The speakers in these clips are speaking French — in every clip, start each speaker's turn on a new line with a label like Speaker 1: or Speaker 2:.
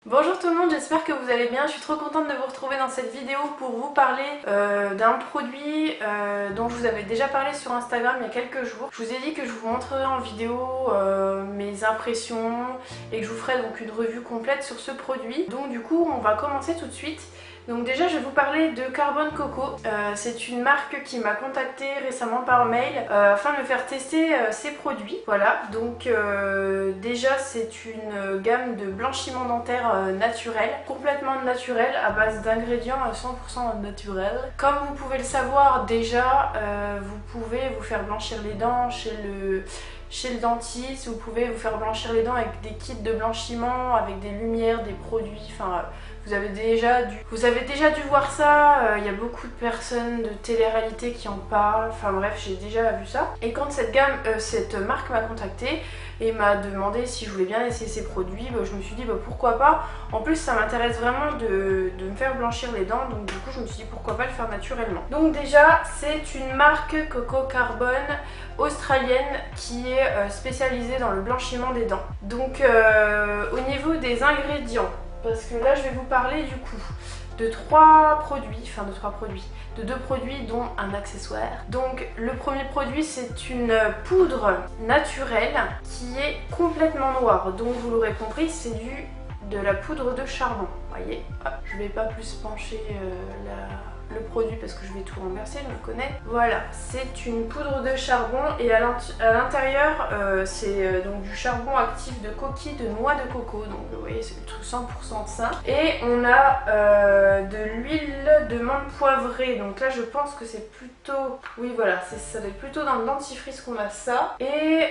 Speaker 1: Bonjour tout le monde, j'espère que vous allez bien. Je suis trop contente de vous retrouver dans cette vidéo pour vous parler d'un produit dont je vous avais déjà parlé sur Instagram il y a quelques jours. Je vous ai dit que je vous montrerai en vidéo mes impressions et que je vous ferai donc une revue complète sur ce produit. Donc du coup on va commencer tout de suite. Donc déjà je vais vous parler de Carbone Coco. C'est une marque qui m'a contactée récemment par mail afin de me faire tester ses produits. Voilà, donc déjà c'est une gamme de blanchiment dentaire naturel, complètement naturel, à base d'ingrédients 100% naturels. Comme vous pouvez le savoir déjà, vous pouvez vous faire blanchir les dents chez le dentiste, vous pouvez vous faire blanchir les dents avec des kits de blanchiment, avec des lumières, des produits, enfin vous avez déjà dû voir ça, il y a beaucoup de personnes de télé-réalité qui en parlent, enfin bref j'ai déjà vu ça. Et quand cette marque m'a contactée et m'a demandé si je voulais bien essayer ces produits, je me suis dit pourquoi pas. En plus ça m'intéresse vraiment de me faire blanchir les dents, donc du coup je me suis dit pourquoi pas le faire naturellement. Donc déjà c'est une marque Coco Carbone australienne qui est spécialisée dans le blanchiment des dents. Donc au niveau des ingrédients, parce que là je vais vous parler du coup de deux produits dont un accessoire. Donc le premier produit c'est une poudre naturelle qui est complètement noire, donc vous l'aurez compris c'est de la poudre de charbon, voyez. Je vais pas plus pencher le produit parce que je vais tout renverser, je me connais. Voilà, c'est une poudre de charbon et à l'intérieur c'est donc du charbon actif de coquille de noix de coco, donc vous voyez c'est le truc 100% sain. Et on a de l'huile de menthe poivrée, donc là je pense que c'est plutôt, oui voilà, ça doit être plutôt dans le dentifrice qu'on a ça. Et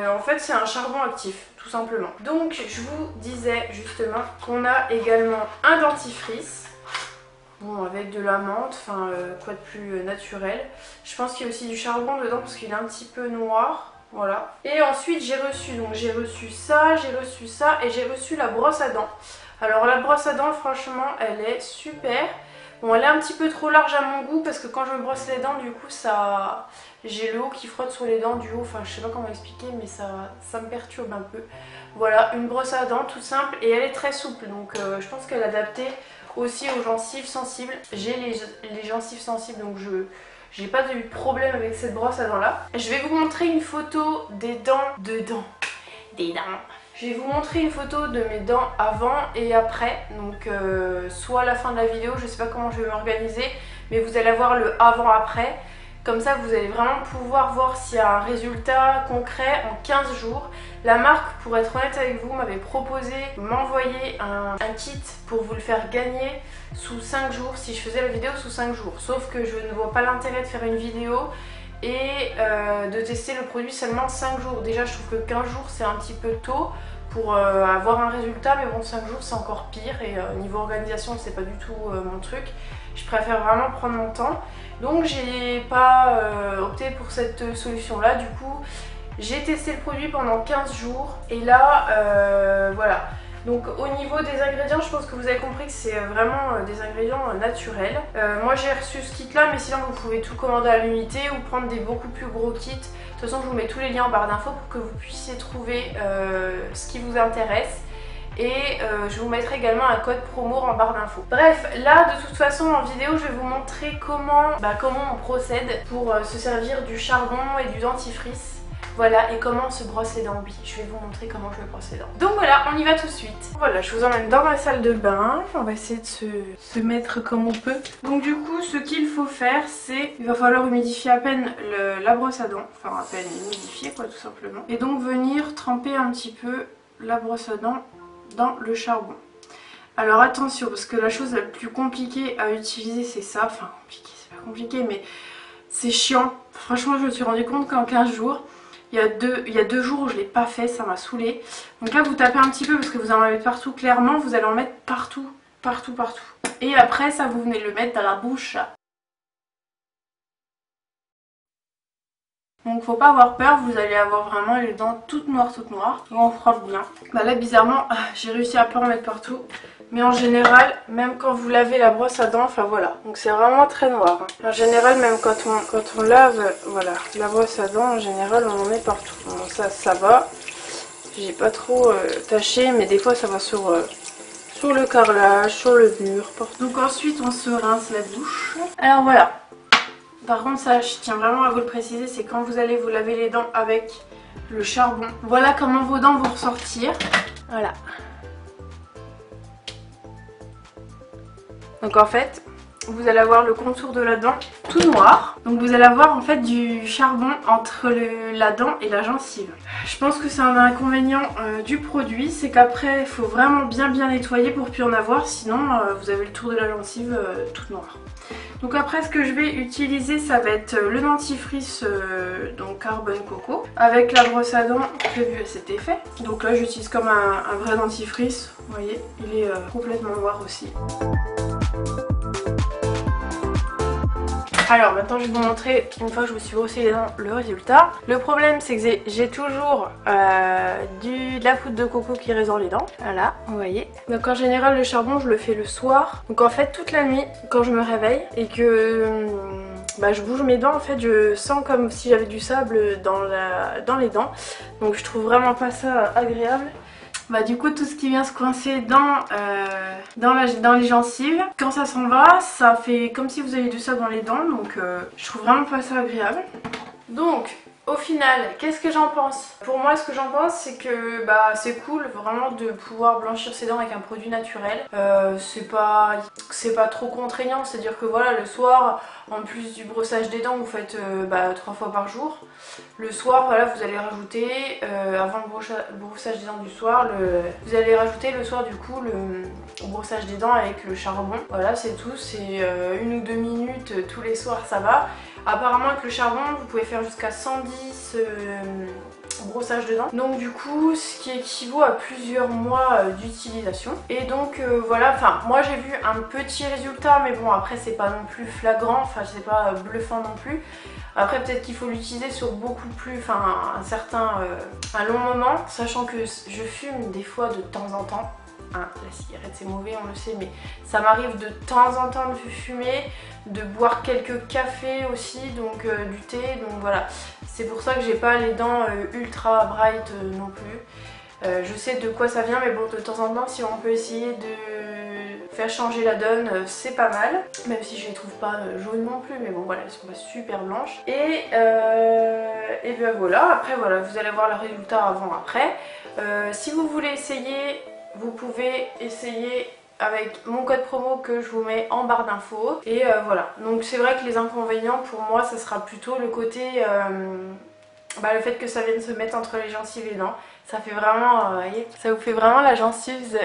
Speaker 1: en fait c'est un charbon actif tout simplement. Donc je vous disais justement qu'on a également un dentifrice. Bon, avec de la menthe, enfin quoi de plus naturel. Je pense qu'il y a aussi du charbon dedans parce qu'il est un petit peu noir. Voilà. Et ensuite j'ai reçu ça et j'ai reçu la brosse à dents. Alors la brosse à dents franchement elle est super. Bon elle est un petit peu trop large à mon goût parce que quand je me brosse les dents du coup j'ai le haut qui frotte sur les dents du haut, enfin je sais pas comment expliquer mais ça me perturbe un peu. Voilà, une brosse à dents toute simple et elle est très souple donc je pense qu'elle est adaptée aussi aux gencives sensibles. J'ai les gencives sensibles donc j'ai pas eu de problème avec cette brosse à dents là. Je vais vous montrer une photo des dents. Je vais vous montrer une photo de mes dents avant et après, donc soit à la fin de la vidéo, je sais pas comment je vais m'organiser, mais vous allez voir le avant-après. Comme ça vous allez vraiment pouvoir voir s'il y a un résultat concret en 15 jours. La marque, pour être honnête avec vous, m'avait proposé de m'envoyer un kit pour vous le faire gagner sous 5 jours si je faisais la vidéo sous 5 jours. Sauf que je ne vois pas l'intérêt de faire une vidéo et de tester le produit seulement 5 jours. Déjà je trouve que 15 jours c'est un petit peu tôt pour avoir un résultat, mais bon 5 jours c'est encore pire et niveau organisation c'est pas du tout mon truc. Je préfère vraiment prendre mon temps. Donc j'ai pas opté pour cette solution là. Du coup j'ai testé le produit pendant 15 jours et là voilà. Donc au niveau des ingrédients, je pense que vous avez compris que c'est vraiment des ingrédients naturels. Moi j'ai reçu ce kit là, mais sinon vous pouvez tout commander à l'unité ou prendre des beaucoup plus gros kits. De toute façon je vous mets tous les liens en barre d'infos pour que vous puissiez trouver ce qui vous intéresse. Et je vous mettrai également un code promo en barre d'infos. Bref, là de toute façon en vidéo je vais vous montrer comment on procède pour se servir du charbon et du dentifrice. Voilà, et comment on se brosse les dents. Oui, je vais vous montrer comment je me brosse les dents. Donc voilà, on y va tout de suite. Voilà, je vous emmène dans ma salle de bain. On va essayer de se mettre comme on peut. Donc du coup, ce qu'il faut faire, c'est... Il va falloir humidifier à peine la brosse à dents. Enfin, à peine humidifier, quoi, tout simplement. Et donc venir tremper un petit peu la brosse à dents dans le charbon. Alors attention, parce que la chose la plus compliquée à utiliser, c'est ça. Enfin, compliqué, c'est pas compliqué, mais c'est chiant. Franchement, je me suis rendu compte qu'en 15 jours... Il y a deux jours où je l'ai pas fait, ça m'a saoulée. Donc là vous tapez un petit peu parce que vous en avez partout, clairement vous allez en mettre partout. Et après ça vous venez le mettre dans la bouche. Donc faut pas avoir peur, vous allez avoir vraiment les dents toutes noires. Donc on frotte bien. Bah là bizarrement j'ai réussi à pas en mettre partout. Mais en général, même quand vous lavez la brosse à dents, enfin voilà, donc c'est vraiment très noir. En général, même quand on lave, voilà, la brosse à dents, en général, on en met partout. Bon, ça va. J'ai pas trop taché, mais des fois ça va sur sur le carrelage, sur le mur. Donc ensuite on se rince la bouche. Alors voilà. Par contre ça je tiens vraiment à vous le préciser, c'est quand vous allez vous laver les dents avec le charbon. Voilà comment vos dents vont ressortir. Voilà. Donc en fait, vous allez avoir le contour de la dent tout noir. Donc vous allez avoir en fait du charbon entre la dent et la gencive. Je pense que c'est un inconvénient du produit, c'est qu'après il faut vraiment bien nettoyer pour plus en avoir, sinon vous avez le tour de la gencive toute noire. Donc après ce que je vais utiliser ça va être le dentifrice donc Carbone Coco avec la brosse à dents prévue à cet effet. Donc là j'utilise comme un vrai dentifrice, vous voyez il est complètement noir aussi. Alors maintenant je vais vous montrer, une fois que je me suis brossé les dents, le résultat. Le problème c'est que j'ai toujours de la poudre de coco qui reste dans les dents. Voilà, vous voyez. Donc en général le charbon je le fais le soir. Donc en fait toute la nuit quand je me réveille et que je bouge mes dents, en fait je sens comme si j'avais du sable dans les dents. Donc je trouve vraiment pas ça agréable. Du coup tout ce qui vient se coincer dans les gencives, quand ça s'en va, ça fait comme si vous aviez du sable dans les dents, donc je trouve vraiment pas ça agréable. Donc au final, qu'est-ce que j'en pense? Pour moi, ce que j'en pense, c'est que c'est cool vraiment de pouvoir blanchir ses dents avec un produit naturel. C'est pas trop contraignant, c'est-à-dire que voilà, le soir, en plus du brossage des dents, vous faites 3 fois par jour. Le soir, voilà, vous allez rajouter, avant le brossage des dents du soir, vous allez rajouter le soir du coup le brossage des dents avec le charbon. Voilà, c'est tout, c'est 1 ou 2 minutes tous les soirs, ça va. Apparemment avec le charbon vous pouvez faire jusqu'à 110 brossages de dents, donc du coup ce qui équivaut à plusieurs mois d'utilisation. Et donc voilà, enfin moi j'ai vu un petit résultat, mais bon après c'est pas non plus flagrant, enfin c'est pas bluffant non plus. Après peut-être qu'il faut l'utiliser sur beaucoup plus, enfin un long moment, sachant que je fume des fois de temps en temps. La cigarette c'est mauvais, on le sait, mais ça m'arrive de temps en temps de fumer, de boire quelques cafés aussi, donc du thé, donc voilà. C'est pour ça que j'ai pas les dents ultra bright non plus. Je sais de quoi ça vient, mais bon, de temps en temps, si on peut essayer de faire changer la donne, c'est pas mal. Même si je les trouve pas jaunes non plus, mais bon voilà, elles sont pas super blanches. Et bien voilà, après voilà, vous allez voir le résultat avant-après. Si vous voulez essayer, vous pouvez essayer avec mon code promo que je vous mets en barre d'infos. Et voilà, donc c'est vrai que les inconvénients pour moi ça sera plutôt le côté le fait que ça vienne se mettre entre les gencives et les dents. Ça fait vraiment, voyez, ça vous fait vraiment la gencive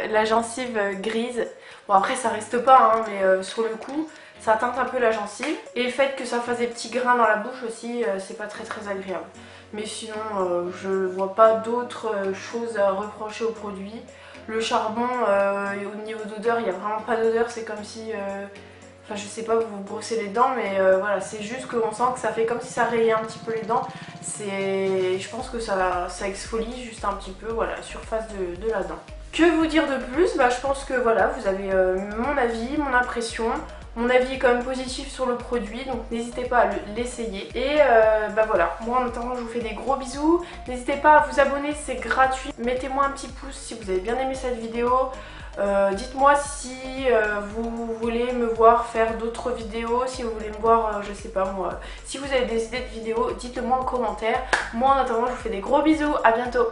Speaker 1: grise. Bon après ça reste pas hein, mais sur le coup ça teinte un peu la gencive. Et le fait que ça fasse des petits grains dans la bouche aussi, c'est pas très agréable. Mais sinon je vois pas d'autres choses à reprocher au produit. Le charbon, au niveau d'odeur, il n'y a vraiment pas d'odeur, c'est comme si, enfin je sais pas, vous brossez les dents, mais voilà, c'est juste qu'on sent que ça fait comme si ça rayait un petit peu les dents. Je pense que ça exfolie juste un petit peu, voilà, la surface de la dent. Que vous dire de plus? Je pense que voilà, vous avez mon avis, mon impression. Mon avis est quand même positif sur le produit, donc n'hésitez pas à l'essayer. Et voilà, moi en attendant je vous fais des gros bisous. N'hésitez pas à vous abonner, c'est gratuit. Mettez-moi un petit pouce si vous avez bien aimé cette vidéo. Dites-moi si vous voulez me voir faire d'autres vidéos, si vous voulez me voir, je sais pas moi, si vous avez des idées de vidéos, dites-le moi en commentaire. Moi en attendant je vous fais des gros bisous, à bientôt.